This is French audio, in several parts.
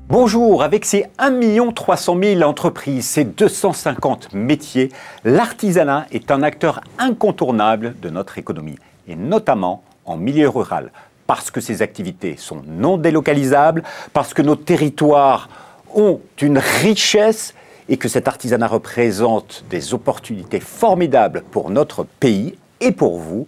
Bonjour, avec ses 1 300 000 entreprises, ses 250 métiers, l'artisanat est un acteur incontournable de notre économie, et notamment en milieu rural, parce que ses activités sont non délocalisables, parce que nos territoires ont une richesse et que cet artisanat représente des opportunités formidables pour notre pays et pour vous.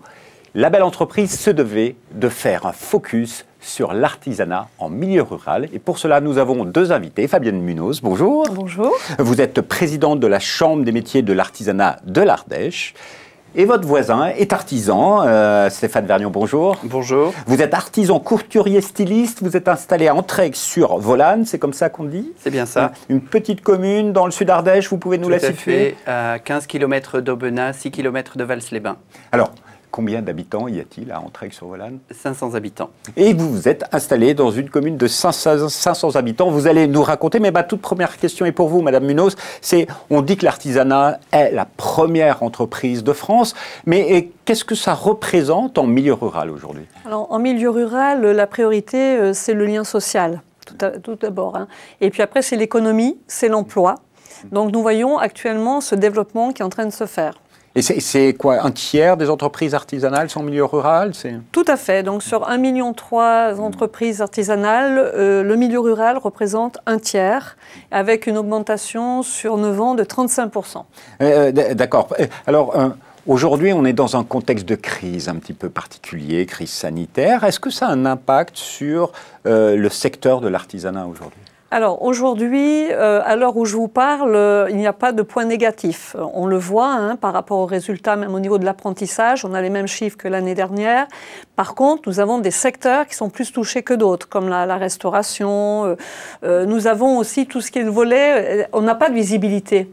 La belle entreprise se devait de faire un focus sur l'artisanat en milieu rural. Et pour cela, nous avons deux invités. Fabienne Munoz, bonjour. Bonjour. Vous êtes présidente de la Chambre des métiers de l'artisanat de l'Ardèche. Et votre voisin est artisan, Stéphane Vergnon, bonjour. Bonjour. Vous êtes artisan, couturier, styliste, vous êtes installé à Entraigues-sur-Volane, c'est comme ça qu'on dit? C'est bien ça. Une petite commune dans le sud Ardèche, vous pouvez nous la situer? Tout à fait, à 15 km d'Aubenas, 6 km de Vals-les-Bains. Alors, combien d'habitants y a-t-il à Entraigues-sur-Volane? 500 habitants. Et vous vous êtes installé dans une commune de 500 habitants. Vous allez nous raconter, mais ma toute première question est pour vous, Madame Munoz. On dit que l'artisanat est la première entreprise de France, mais qu'est-ce que ça représente en milieu rural aujourd'hui? Alors, en milieu rural, la priorité, c'est le lien social, tout d'abord. Et puis après, c'est l'économie, c'est l'emploi. Donc nous voyons actuellement ce développement qui est en train de se faire. Et c'est quoi, un tiers des entreprises artisanales sont en milieu rural? Tout à fait. Donc sur 1,3 million d'entreprises artisanales, le milieu rural représente un tiers, avec une augmentation sur 9 ans de 35%. D'accord. Alors, aujourd'hui, on est dans un contexte de crise un petit peu particulier, crise sanitaire. Est-ce que ça a un impact sur le secteur de l'artisanat aujourd'hui? Alors aujourd'hui, à l'heure où je vous parle, il n'y a pas de point négatif. On le voit par rapport aux résultats, même au niveau de l'apprentissage, on a les mêmes chiffres que l'année dernière. Par contre, nous avons des secteurs qui sont plus touchés que d'autres, comme la restauration. Nous avons aussi tout ce qui est le volet. On n'a pas de visibilité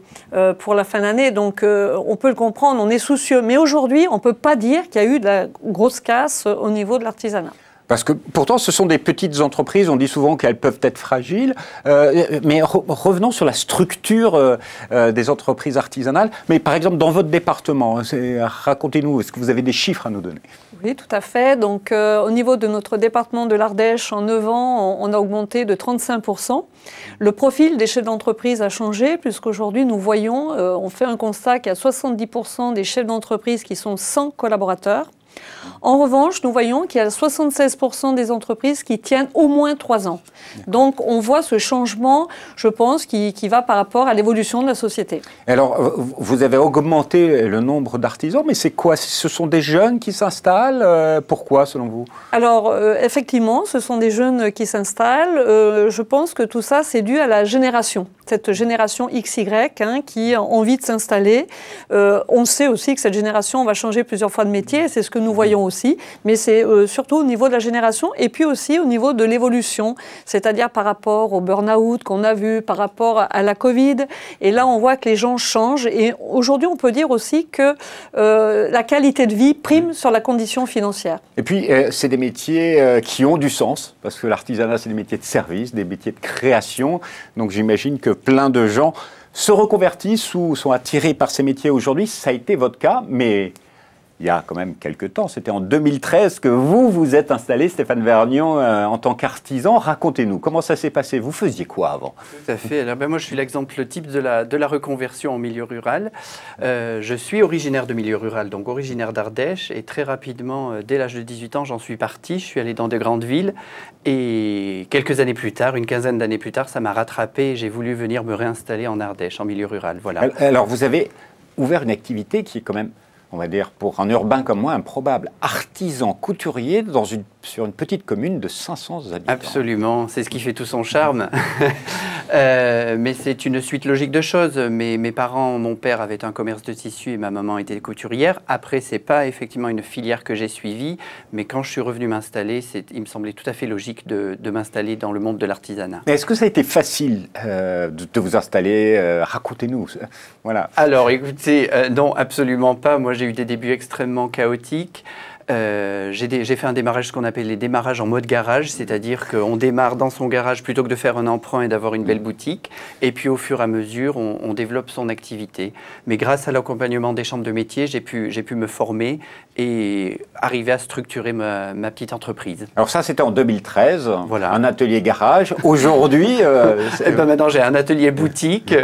pour la fin d'année, donc on peut le comprendre, on est soucieux. Mais aujourd'hui, on ne peut pas dire qu'il y a eu de la grosse casse au niveau de l'artisanat. Parce que pourtant, ce sont des petites entreprises, on dit souvent qu'elles peuvent être fragiles, mais revenons sur la structure des entreprises artisanales. Mais par exemple, dans votre département, racontez-nous, est-ce que vous avez des chiffres à nous donner? Oui, tout à fait. Donc, au niveau de notre département de l'Ardèche, en 9 ans, on a augmenté de 35%. Le profil des chefs d'entreprise a changé, puisqu'aujourd'hui, nous voyons, on fait un constat qu'il y a 70% des chefs d'entreprise qui sont sans collaborateurs. En revanche, nous voyons qu'il y a 76% des entreprises qui tiennent au moins 3 ans. Donc, on voit ce changement, je pense, qui va par rapport à l'évolution de la société. Alors, vous avez augmenté le nombre d'artisans, mais c'est quoi? Ce sont des jeunes qui s'installent? Pourquoi, selon vous? Alors, effectivement, ce sont des jeunes qui s'installent. Je pense que tout ça, c'est dû à la génération. Cette génération XY qui a envie de s'installer. On sait aussi que cette génération va changer plusieurs fois de métier, c'est ce que nous voyons aussi, mais c'est surtout au niveau de la génération et puis aussi au niveau de l'évolution, c'est-à-dire par rapport au burn-out qu'on a vu, par rapport à la Covid. Et là, on voit que les gens changent. Et aujourd'hui, on peut dire aussi que la qualité de vie prime sur la condition financière. Et puis, c'est des métiers qui ont du sens, parce que l'artisanat, c'est des métiers de service, des métiers de création. Donc, j'imagine que plein de gens se reconvertissent ou sont attirés par ces métiers aujourd'hui. Ça a été votre cas, mais il y a quand même quelques temps, c'était en 2013 que vous vous êtes installé, Stéphane Vergnon, en tant qu'artisan. Racontez-nous, comment ça s'est passé? Vous faisiez quoi avant? Tout à fait. Alors, moi, je suis l'exemple type de la reconversion en milieu rural. Je suis originaire de milieu rural, donc originaire d'Ardèche. Et très rapidement, dès l'âge de 18 ans, j'en suis parti. Je suis allé dans de grandes villes. Et quelques années plus tard, une quinzaine d'années plus tard, ça m'a rattrapé. Et j'ai voulu venir me réinstaller en Ardèche, en milieu rural. Voilà. Alors, vous avez ouvert une activité qui est quand même, on va dire, pour un urbain comme moi, improbable. Artisan couturier sur une petite commune de 500 habitants. Absolument, c'est ce qui fait tout son charme. Mais c'est une suite logique de choses. Mes parents, mon père avait un commerce de tissu et ma maman était couturière. Après, c'est pas effectivement une filière que j'ai suivie, mais quand je suis revenu m'installer, il me semblait tout à fait logique de m'installer dans le monde de l'artisanat. Est-ce que ça a été facile de vous installer? Racontez-nous. Voilà. Alors, écoutez, non, absolument pas. Moi, j'ai eu des débuts extrêmement chaotiques. J'ai fait un démarrage, ce qu'on appelle les démarrages en mode garage, c'est-à-dire qu'on démarre dans son garage plutôt que de faire un emprunt et d'avoir une belle boutique. Et puis au fur et à mesure, on développe son activité. Mais grâce à l'accompagnement des chambres de métier, j'ai pu me former et arriver à structurer ma petite entreprise. Alors ça, c'était en 2013, voilà. Un atelier garage. Aujourd'hui... maintenant, j'ai un atelier boutique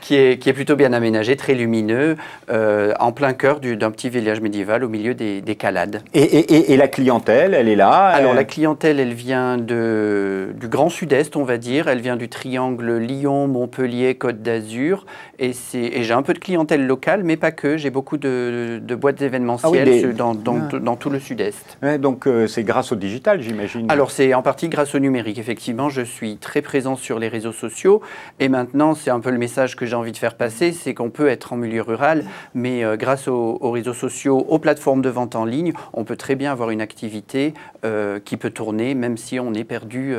qui est plutôt bien aménagé, très lumineux, en plein cœur d'un petit village médiéval au milieu des Calades. Et la clientèle, elle est là? Alors la clientèle, elle vient du Grand Sud-Est, on va dire. Elle vient du triangle Lyon, Montpellier, Côte d'Azur. Et j'ai un peu de clientèle locale, mais pas que. J'ai beaucoup de boîtes événementielles dans tout le Sud-Est. Ouais, donc c'est grâce au digital, j'imagine? Alors c'est en partie grâce au numérique. Effectivement, je suis très présent sur les réseaux sociaux. Et maintenant, c'est un peu le message que j'ai envie de faire passer, c'est qu'on peut être en milieu rural, mais grâce aux réseaux sociaux, aux plateformes de vente en ligne, on peut très bien avoir une activité qui peut tourner, même si on est perdu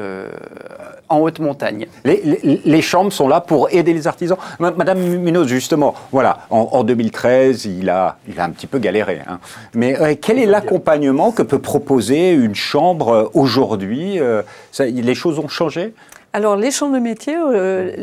en haute montagne. Les chambres sont là pour aider les artisans. Madame Munoz, justement, voilà, en 2013, il a un petit peu galéré. Hein. Mais quel est l'accompagnement que peut proposer une chambre aujourd'hui? Les choses ont changé? Alors, les chambres de métier,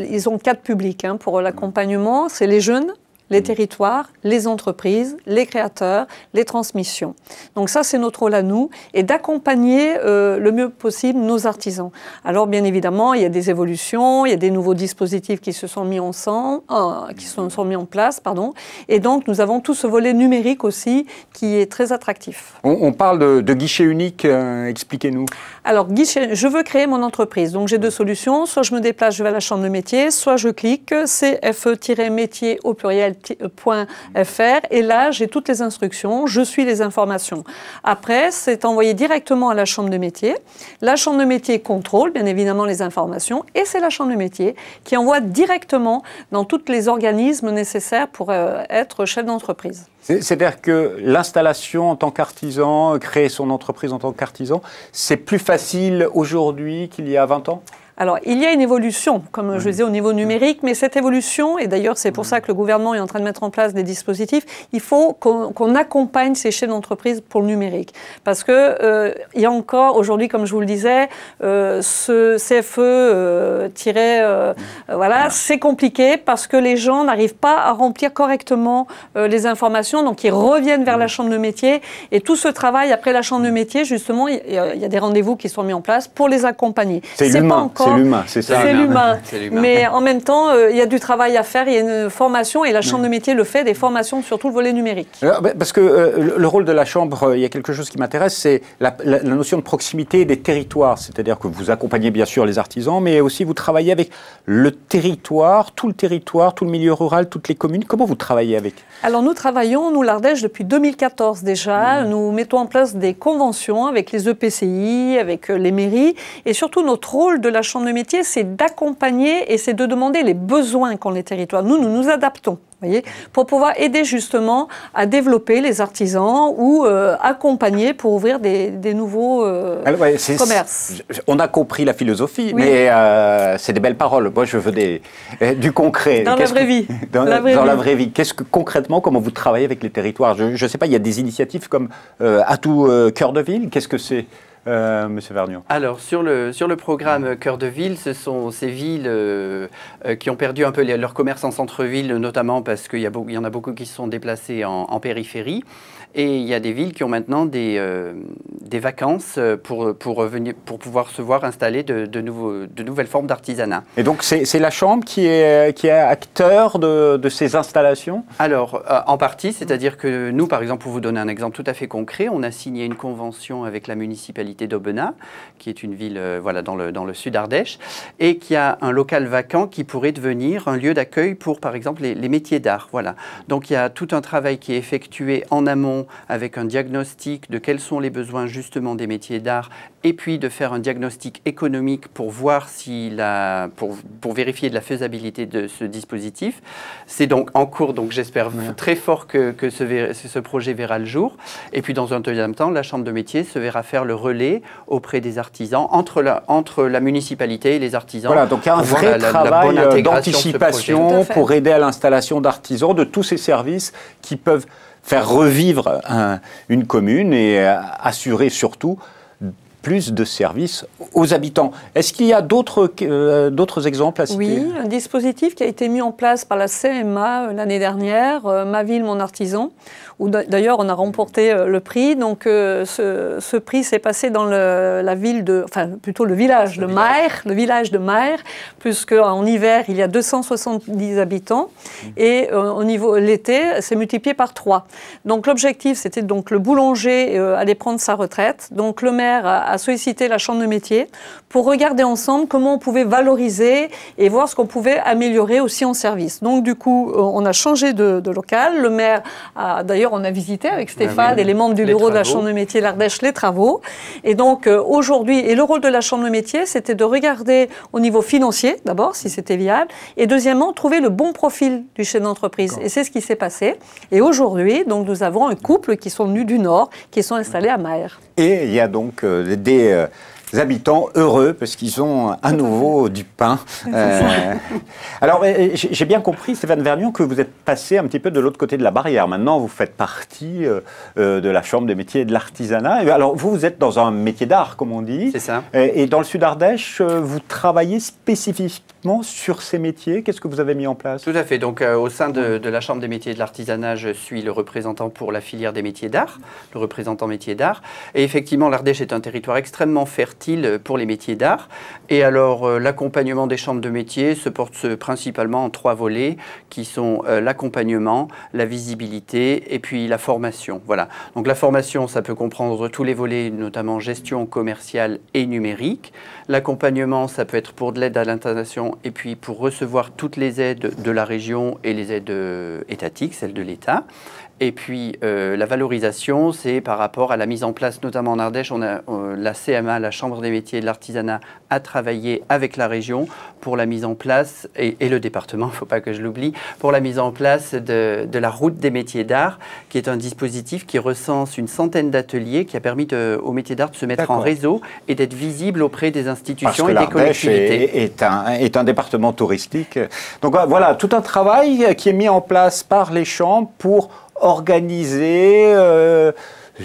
ils ont 4 publics pour l'accompagnement. C'est les jeunes, les territoires, les entreprises, les créateurs, les transmissions. Donc ça, c'est notre rôle à nous, et d'accompagner le mieux possible nos artisans. Alors bien évidemment, il y a des évolutions, il y a des nouveaux dispositifs qui se sont mis en place, pardon. Et donc nous avons tout ce volet numérique aussi qui est très attractif. On parle de guichet unique, expliquez-nous. Alors, je veux créer mon entreprise. Donc j'ai 2 solutions, soit je me déplace, je vais à la chambre de métier, soit je clique CFE-métier au pluriel .fr, et là j'ai toutes les instructions, je suis les informations. Après, c'est envoyé directement à la chambre de métier. La chambre de métier contrôle bien évidemment les informations, et c'est la chambre de métier qui envoie directement dans tous les organismes nécessaires pour être chef d'entreprise. C'est-à-dire que l'installation en tant qu'artisan, créer son entreprise en tant qu'artisan, c'est plus facile aujourd'hui qu'il y a 20 ans? Alors, il y a une évolution, comme je disais, au niveau numérique, mais cette évolution, et d'ailleurs c'est pour ça que le gouvernement est en train de mettre en place des dispositifs, il faut qu'on accompagne ces chefs d'entreprise pour le numérique. Parce que il y a encore, aujourd'hui, comme je vous le disais, ce CFE voilà, c'est compliqué parce que les gens n'arrivent pas à remplir correctement les informations, donc ils reviennent vers la chambre de métier, et tout ce travail après la chambre de métier, justement, il y a des rendez-vous qui sont mis en place pour les accompagner. C'est l'humain. C'est l'humain, c'est ça. C'est l'humain. Mais en même temps, il y a du travail à faire, il y a une formation, et la chambre de métier le fait, des formations sur tout le volet numérique. Parce que le rôle de la chambre, il y a quelque chose qui m'intéresse, c'est la notion de proximité des territoires. C'est-à-dire que vous accompagnez bien sûr les artisans, mais aussi vous travaillez avec le territoire, tout le milieu rural, toutes les communes. Comment vous travaillez avec? Alors nous travaillons, nous l'Ardèche, depuis 2014 déjà. Nous mettons en place des conventions avec les EPCI, avec les mairies, et surtout notre rôle de la chambre de métier, c'est d'accompagner et c'est de demander les besoins qu'ont les territoires. Nous nous adaptons. Voyez, pour pouvoir aider justement à développer les artisans ou accompagner pour ouvrir des nouveaux commerces. On a compris la philosophie, oui. Mais c'est des belles paroles. Moi, je veux du concret. Dans la vraie vie. Dans la vraie vie. Qu'est-ce que concrètement, comment vous travaillez avec les territoires? Je ne sais pas, il y a des initiatives comme Atout Cœur de Ville. Qu'est-ce que c'est? Monsieur Vergniaud. Alors, sur le programme Cœur de Ville, ce sont ces villes qui ont perdu un peu leur commerce en centre-ville, notamment parce qu'il y en a beaucoup qui se sont déplacés en périphérie. Et il y a des villes qui ont maintenant des vacances pour pouvoir se voir installer de nouvelles formes d'artisanat. Et donc, c'est la Chambre qui est acteur de ces installations? Alors, en partie, c'est-à-dire que nous, par exemple, pour vous donner un exemple tout à fait concret, on a signé une convention avec la municipalité d'Aubenas, qui est une ville dans le sud Ardèche, et qui a un local vacant qui pourrait devenir un lieu d'accueil pour, par exemple, les métiers d'art. Voilà. Donc, il y a tout un travail qui est effectué en amont avec un diagnostic de quels sont les besoins justement des métiers d'art, et puis de faire un diagnostic économique pour voir pour vérifier de la faisabilité de ce dispositif. C'est donc en cours, donc j'espère très fort que ce projet verra le jour. Et puis dans un deuxième temps, la Chambre de métier se verra faire le relais auprès des artisans, entre la municipalité et les artisans. Voilà, donc il y a un vrai travail d'anticipation pour aider à l'installation d'artisans, de tous ces services qui peuvent faire revivre une commune et assurer surtout plus de services aux habitants. Est-ce qu'il y a d'autres exemples à citer? Oui, un dispositif qui a été mis en place par la CMA l'année dernière, Ma Ville, Mon Artisan, où d'ailleurs on a remporté le prix. Donc ce prix s'est passé dans la ville plutôt le village de Mayres, puisque en hiver il y a 270 habitants et au niveau l'été c'est multiplié par 3. Donc l'objectif c'était donc le boulanger allait prendre sa retraite. Donc le maire a sollicité la chambre de métier pour regarder ensemble comment on pouvait valoriser et voir ce qu'on pouvait améliorer aussi en service. Donc du coup on a changé de local. Le maire d'ailleurs on a visité avec Stéphane et les membres du bureau de la Chambre de métier l'Ardèche les travaux. Et donc aujourd'hui, et le rôle de la Chambre de métier, c'était de regarder au niveau financier, d'abord, si c'était viable, et deuxièmement, trouver le bon profil du chef d'entreprise. Et c'est ce qui s'est passé. Et aujourd'hui, donc, nous avons un couple qui sont venus du Nord, qui sont installés à Mayres. Et il y a donc des habitants heureux parce qu'ils ont à nouveau du pain. Alors, j'ai bien compris, Stéphane Vergniaud, que vous êtes passé un petit peu de l'autre côté de la barrière. Maintenant, vous faites partie de la Chambre des métiers et de l'artisanat. Alors, vous êtes dans un métier d'art, comme on dit. C'est ça. Et dans le Sud Ardèche, vous travaillez spécifiquement sur ces métiers. Qu'est-ce que vous avez mis en place? Tout à fait. Donc, au sein de la Chambre des métiers et de l'artisanat, je suis le représentant pour la filière des métiers d'art, le représentant métier d'art. Et effectivement, l'Ardèche est un territoire extrêmement fertile pour les métiers d'art. Et alors, l'accompagnement des chambres de métiers se porte principalement en 3 volets, qui sont l'accompagnement, la visibilité et puis la formation. Voilà. Donc, la formation, ça peut comprendre tous les volets, notamment gestion commerciale et numérique. L'accompagnement, ça peut être pour de l'aide à l'installation et puis pour recevoir toutes les aides de la région et les aides étatiques, celles de l'État. Et puis la valorisation, c'est par rapport à la mise en place, notamment en Ardèche, on a la CMA, la Chambre des métiers et de l'artisanat, a travaillé avec la région pour la mise en place, et le département, il ne faut pas que je l'oublie, pour la mise en place de la route des métiers d'art, qui est un dispositif qui recense une centaine d'ateliers, qui a permis aux métiers d'art de se mettre en réseau et d'être visible auprès des institutions et des collectivités. Est un département touristique. Donc voilà, tout un travail qui est mis en place par les chambres pour organiser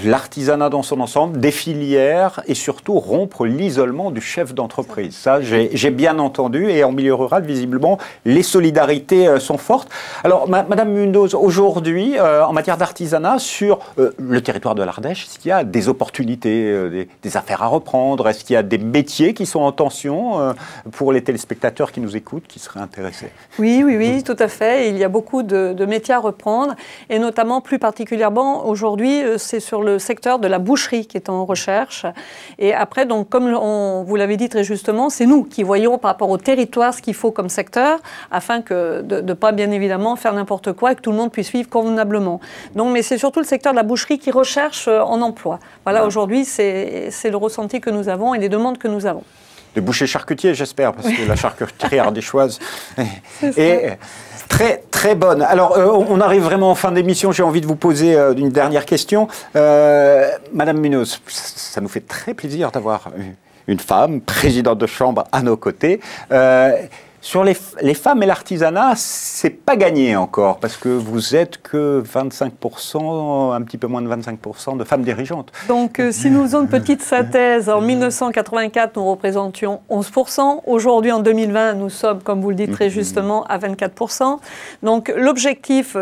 l'artisanat dans son ensemble, des filières et surtout rompre l'isolement du chef d'entreprise. Ça, j'ai bien entendu, et en milieu rural, visiblement, les solidarités sont fortes. Alors, Madame Munoz, aujourd'hui, en matière d'artisanat, sur le territoire de l'Ardèche, est-ce qu'il y a des opportunités, des affaires à reprendre? Est-ce qu'il y a des métiers qui sont en tension pour les téléspectateurs qui nous écoutent, qui seraient intéressés? Oui, tout à fait. Il y a beaucoup de métiers à reprendre, et notamment, plus particulièrement, aujourd'hui, c'est sur le secteur de la boucherie qui est en recherche. Et après, donc, comme vous l'avez dit très justement, c'est nous qui voyons par rapport au territoire ce qu'il faut comme secteur, afin de ne pas, bien évidemment, faire n'importe quoi et que tout le monde puisse vivre convenablement. Donc, mais c'est surtout le secteur de la boucherie qui recherche en emploi. Voilà, aujourd'hui, c'est le ressenti que nous avons et les demandes que nous avons. Les bouchers charcutiers, j'espère, parce que la charcuterie ardéchoise est très, très bonne. Alors, on arrive vraiment en fin d'émission. J'ai envie de vous poser une dernière question. Madame Munoz, ça nous fait très plaisir d'avoir une femme, présidente de chambre, à nos côtés. Sur les femmes et l'artisanat, c'est pas gagné encore, parce que vous êtes que 25%, un petit peu moins de 25% de femmes dirigeantes. Donc, si nous faisons une petite synthèse, en 1984, nous représentions 11%. Aujourd'hui, en 2020, nous sommes, comme vous le dites très justement, à 24%. Donc, l'objectif,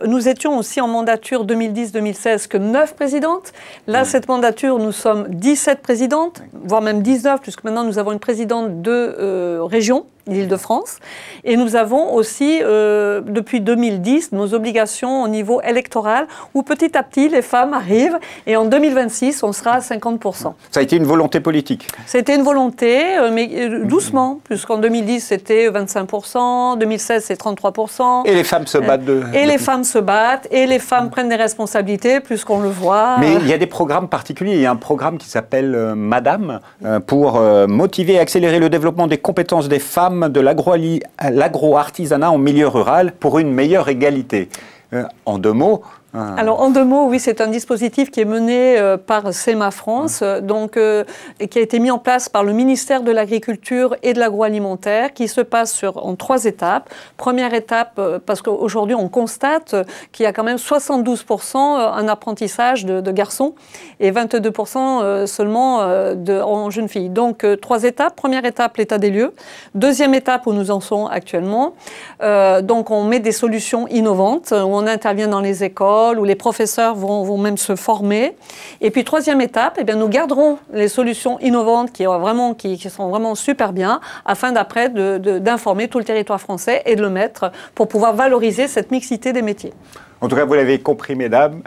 nous étions aussi en mandature 2010-2016 que 9 présidentes. Là, cette mandature, nous sommes 17 présidentes, voire même 19, puisque maintenant, nous avons une présidente de région, l'Île-de-France. Et nous avons aussi, depuis 2010, nos obligations au niveau électoral, où petit à petit, les femmes arrivent. Et en 2026, on sera à 50%. Ça a été une volonté politique? C'était une volonté, mais doucement, puisqu'en 2010, c'était 25%, en 2016, c'est 33%. Et les femmes se battent Et les femmes se battent, et les femmes prennent des responsabilités, puisqu'on le voit. Mais il y a des programmes particuliers. Il y a un programme qui s'appelle Madame, pour motiver et accélérer le développement des compétences des femmes de l'agro-artisanat en milieu rural pour une meilleure égalité. En 2 mots, Alors, en 2 mots, oui, c'est un dispositif qui est mené par CEMA France, et qui a été mis en place par le ministère de l'Agriculture et de l'Agroalimentaire, qui se passe en 3 étapes. Première étape, parce qu'aujourd'hui, on constate qu'il y a quand même 72% un apprentissage de garçons et 22% seulement en jeunes filles. Donc, 3 étapes. Première étape, l'état des lieux. Deuxième étape, où nous en sommes actuellement. Donc, on met des solutions innovantes, où on intervient dans les écoles, où les professeurs vont même se former. Et puis, troisième étape, eh bien, nous garderons les solutions innovantes qui sont vraiment super bien, afin d'après d'informer tout le territoire français et de le mettre pour pouvoir valoriser cette mixité des métiers. En tout cas, vous l'avez compris, mesdames.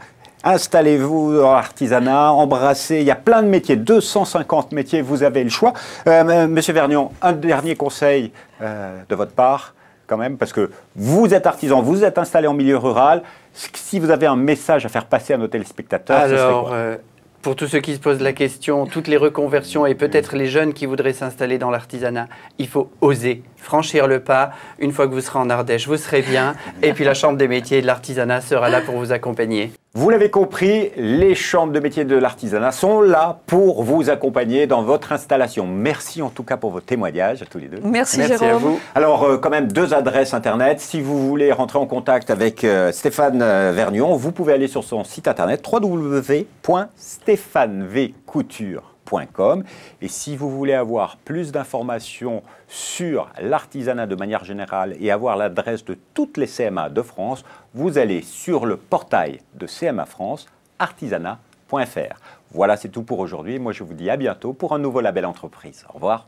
Installez-vous dans l'artisanat, embrassez, il y a plein de métiers, 250 métiers, vous avez le choix. Monsieur Vergnon, un dernier conseil de votre part, quand même, parce que vous êtes artisan, vous êtes installé en milieu rural. Si vous avez un message à faire passer à nos téléspectateurs, ce serait quoi ? Pour tous ceux qui se posent la question, toutes les reconversions et peut-être les jeunes qui voudraient s'installer dans l'artisanat, il faut oser franchir le pas. Une fois que vous serez en Ardèche, vous serez bien. Et puis la Chambre des métiers et de l'artisanat sera là pour vous accompagner. Vous l'avez compris, les chambres de métiers de l'artisanat sont là pour vous accompagner dans votre installation. Merci en tout cas pour vos témoignages à tous les deux. Merci Jérôme. À vous. Alors quand même 2 adresses internet. Si vous voulez rentrer en contact avec Stéphane Vergnon, vous pouvez aller sur son site internet www.stéphanevcouture.com. Et si vous voulez avoir plus d'informations sur l'artisanat de manière générale et avoir l'adresse de toutes les CMA de France, vous allez sur le portail de CMA France, artisanat.fr. Voilà, c'est tout pour aujourd'hui. Moi, je vous dis à bientôt pour un nouveau label entreprise. Au revoir.